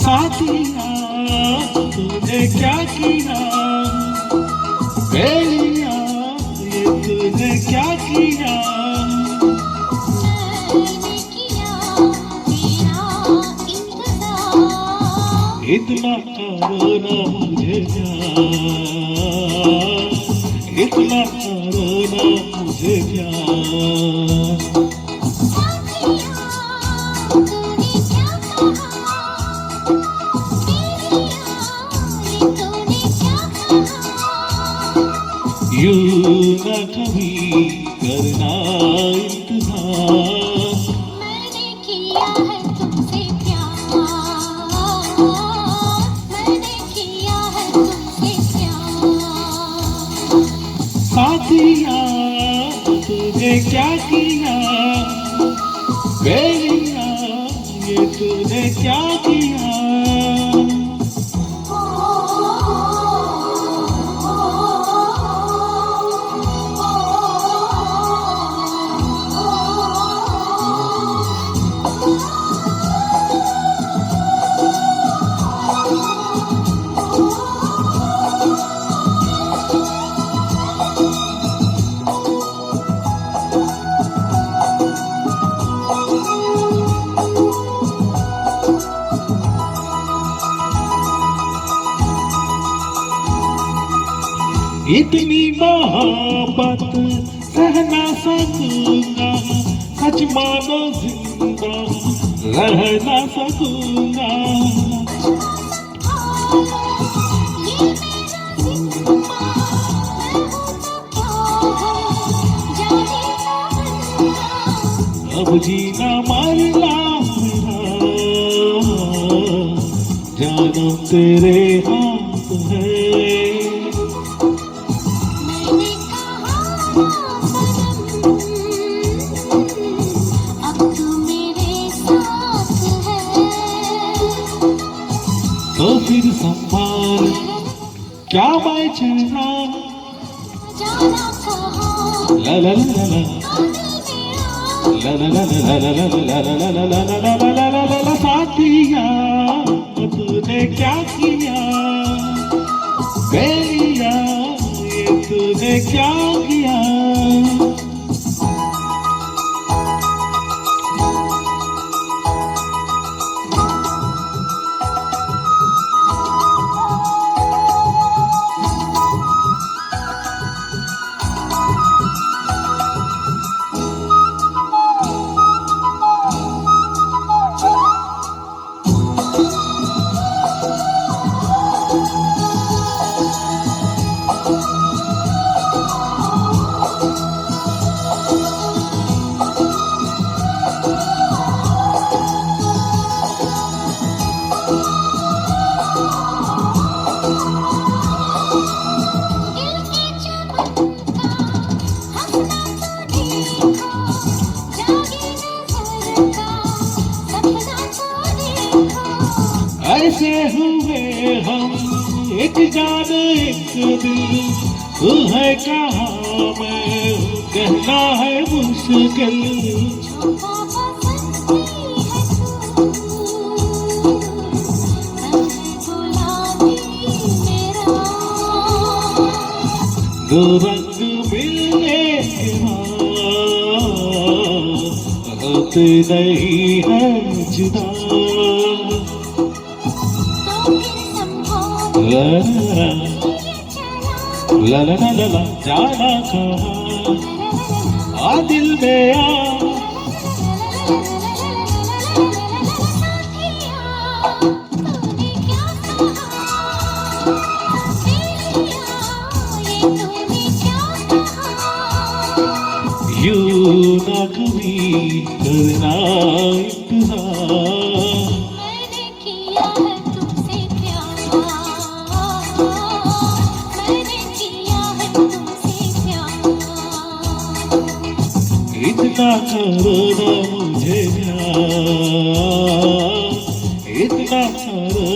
साथिया तूने क्या किया, बेलिया ये तूने क्या किया। मैंने किया तेरा इंतजार, इतना करो ना मुझे प्यार, इतना करो ना मुझे प्यार। साथिया तूने क्या कहा, बेलिया ये तूने क्या कहा। यूं न कभी करना इंतजार, मैंने किया है तुमसे प्यार, मैंने किया है तुमसे प्यार। साथिया तूने क्या किया, बेलिया ये तूने क्या किया। इतनी मोहब्बत सह ना सकूंगा, सच मानो जिंदा रह ना सकूंगा। ये मेरा जिम्मा, मैं हूँ तो क्या है, जाने ना बनना। अब जीना मरना मेरा जानो तेरे हाथ है। मैंने कहा सनम, अब तू मेरे साथ है। तो फिर संभाल क्या मैं चलना, जाना कहाँ, ला ला ला ला दिल मेरा ला साथिया तूने क्या किया, बेलिया ये तूने क्या किया। दिल के चमन का हंसना तो देखा, जागी नजर का सपना तो देखा। ऐसे हुए हम एक जान एक दिल, तू है कहाँ मैं हूँ, कहना है मुश्किल। झोंका बसंती है तू, रंग गुलाबी मेरा। दो रंग मिलने के बाद होते नहीं है जुदा। तो फिर संभाल ला ये चला, ला ला ला ला जाना कहाँ आ दिल में आ। साथिया तूने क्या कहा, बेलिया ये तूने क्या कहा। यूं ना कभी करना इंतजार, मैंने किया है तुमसे प्यार, मैंने किया है तुमसे प्यार। इतना करो ना मुझे प्यार, इतना करो